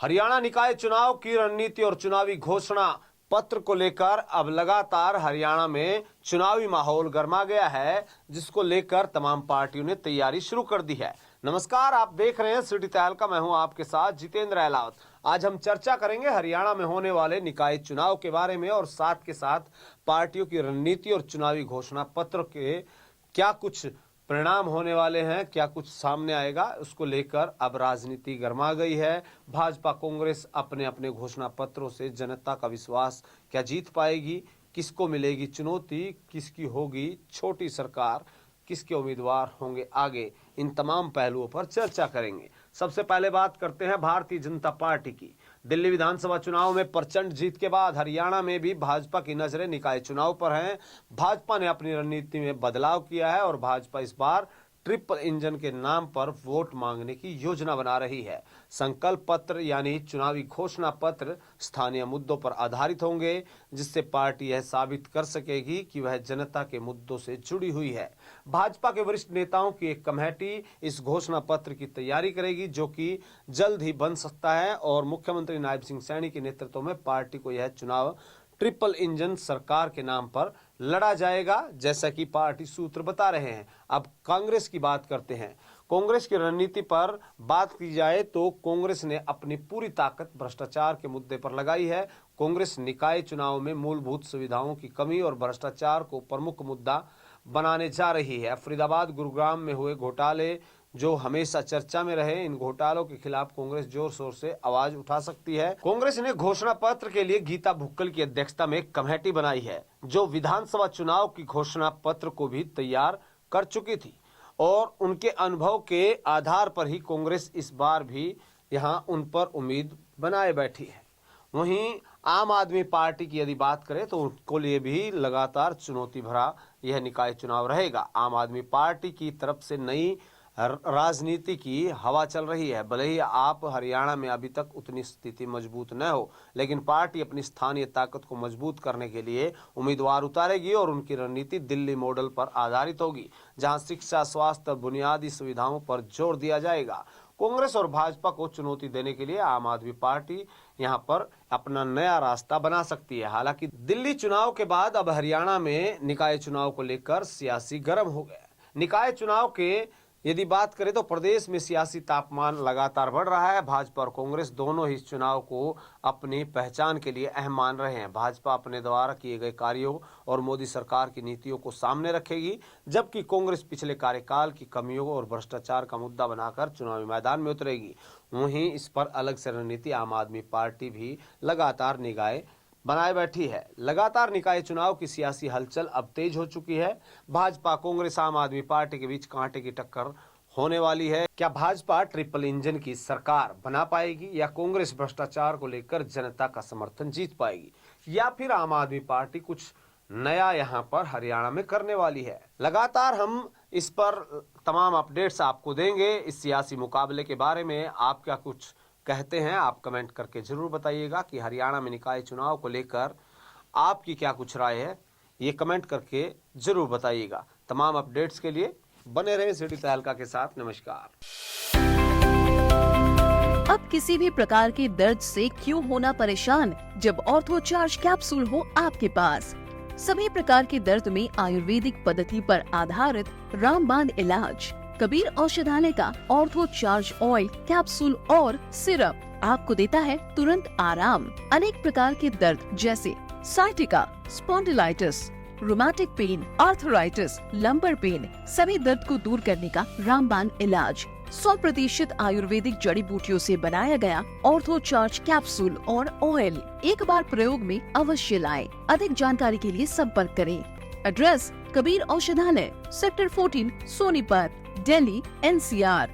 हरियाणा निकाय चुनाव की रणनीति और चुनावी घोषणा पत्र को लेकर अब लगातार हरियाणा में चुनावी माहौल गर्मा गया है, जिसको लेकर तमाम पार्टियों ने तैयारी शुरू कर दी है। नमस्कार, आप देख रहे हैं सिटी तहलका। मैं हूं आपके साथ जितेंद्र अहलावत। आज हम चर्चा करेंगे हरियाणा में होने वाले निकाय चुनाव के बारे में और साथ के साथ पार्टियों की रणनीति और चुनावी घोषणा पत्र के क्या कुछ परिणाम होने वाले हैं, क्या कुछ सामने आएगा, उसको लेकर अब राजनीति गर्मा गई है। भाजपा कांग्रेस अपने अपने घोषणा पत्रों से जनता का विश्वास क्या जीत पाएगी, किसको मिलेगी चुनौती, किसकी होगी छोटी सरकार, किसके उम्मीदवार होंगे आगे, इन तमाम पहलुओं पर चर्चा करेंगे। सबसे पहले बात करते हैं भारतीय जनता पार्टी की। दिल्ली विधानसभा चुनाव में प्रचंड जीत के बाद हरियाणा में भी भाजपा की नजरें निकाय चुनाव पर हैं। भाजपा ने अपनी रणनीति में बदलाव किया है और भाजपा इस बार ट्रिपल इंजन के नाम पर वोट मांगने की योजना बना रही है। संकल्प पत्र यानी चुनावी घोषणा पत्र स्थानीय मुद्दों पर आधारित होंगे, जिससे पार्टी यह साबित कर सकेगी कि वह जनता के मुद्दों से जुड़ी हुई है। भाजपा के वरिष्ठ नेताओं की एक कमेटी इस घोषणा पत्र की तैयारी करेगी, जो कि जल्द ही बन सकता है और मुख्यमंत्री नायब सिंह सैनी के नेतृत्व में पार्टी को यह चुनाव ट्रिपल इंजन सरकार के नाम पर लड़ा जाएगा, जैसा कि पार्टी सूत्र बता रहे हैं। अब कांग्रेस की बात करते हैं। कांग्रेस की रणनीति पर बात की जाए तो कांग्रेस ने अपनी पूरी ताकत भ्रष्टाचार के मुद्दे पर लगाई है। कांग्रेस निकाय चुनाव में मूलभूत सुविधाओं की कमी और भ्रष्टाचार को प्रमुख मुद्दा बनाने जा रही है। फरीदाबाद गुरुग्राम में हुए घोटाले जो हमेशा चर्चा में रहे, इन घोटालों के खिलाफ कांग्रेस जोर शोर से आवाज उठा सकती है। कांग्रेस ने घोषणा पत्र के लिए गीता भुक्कल की अध्यक्षता में एक कमेटी बनाई है, जो विधानसभा चुनाव की घोषणा पत्र को भी तैयार कर चुकी थी और उनके अनुभव के आधार पर ही कांग्रेस इस बार भी यहां उन पर उम्मीद बनाए बैठी है। वहीं आम आदमी पार्टी की यदि बात करें तो उनको लिए भी लगातार चुनौती भरा यह निकाय चुनाव रहेगा। आम आदमी पार्टी की तरफ से नई राजनीति की हवा चल रही है। भले ही आप हरियाणा में अभी तक उतनी स्थिति मजबूत न हो, लेकिन पार्टी अपनी स्थानीय ताकत को मजबूत करने के लिए उम्मीदवार उतारेगी और उनकी रणनीति दिल्ली मॉडल पर आधारित होगी, जहां शिक्षा, स्वास्थ्य और बुनियादी सुविधाओं पर जोर दिया जाएगा। कांग्रेस और भाजपा को चुनौती देने के लिए आम आदमी पार्टी यहां पर अपना नया रास्ता बना सकती है। हालांकि दिल्ली चुनाव के बाद अब हरियाणा में निकाय चुनाव को लेकर सियासी गर्म हो गया। निकाय चुनाव के यदि बात करें तो प्रदेश में सियासी तापमान लगातार बढ़ रहा है। भाजपा और कांग्रेस दोनों ही इस चुनाव को अपनी पहचान के लिए अहम मान रहे हैं। भाजपा अपने द्वारा किए गए कार्यों और मोदी सरकार की नीतियों को सामने रखेगी, जबकि कांग्रेस पिछले कार्यकाल की कमियों और भ्रष्टाचार का मुद्दा बनाकर चुनावी मैदान में उतरेगी। वहीं इस पर अलग से रणनीति आम आदमी पार्टी भी लगातार निगाहें बनाए बैठी है। लगातार निकाय चुनाव की सियासी हलचल अब तेज हो चुकी है। भाजपा, कांग्रेस, आम आदमी पार्टी के बीच कांटे की टक्कर होने वाली है। क्या भाजपा ट्रिपल इंजन की सरकार बना पाएगी या कांग्रेस भ्रष्टाचार को लेकर जनता का समर्थन जीत पाएगी, या फिर आम आदमी पार्टी कुछ नया यहां पर हरियाणा में करने वाली है? लगातार हम इस पर तमाम अपडेट्स आपको देंगे। इस सियासी मुकाबले के बारे में आप क्या कुछ कहते हैं, आप कमेंट करके जरूर बताइएगा कि हरियाणा में निकाय चुनाव को लेकर आपकी क्या कुछ राय है, ये कमेंट करके जरूर बताइएगा। तमाम अपडेट्स के लिए बने रहे सिटी तहलका के साथ। नमस्कार। अब किसी भी प्रकार के दर्द से क्यों होना परेशान, जब ऑर्थो चार्ज कैप्सूल हो आपके पास। सभी प्रकार के दर्द में आयुर्वेदिक पद्धति पर आधारित रामबाण इलाज। कबीर औषधालय का ऑर्थो चार्ज ऑयल, कैप्सूल और सिरप आपको देता है तुरंत आराम। अनेक प्रकार के दर्द जैसे sciatica, spondylitis, rheumatic pain, arthritis, lumbar pain, सभी दर्द को दूर करने का रामबाण इलाज 100% आयुर्वेदिक जड़ी बूटियों से बनाया गया ऑर्थो चार्ज कैप्सूल और ऑयल एक बार प्रयोग में अवश्य लाएं। अधिक जानकारी के लिए संपर्क करें। एड्रेस: कबीर औषधालय, सेक्टर 14, सोनीपत, दिल्ली, NCR।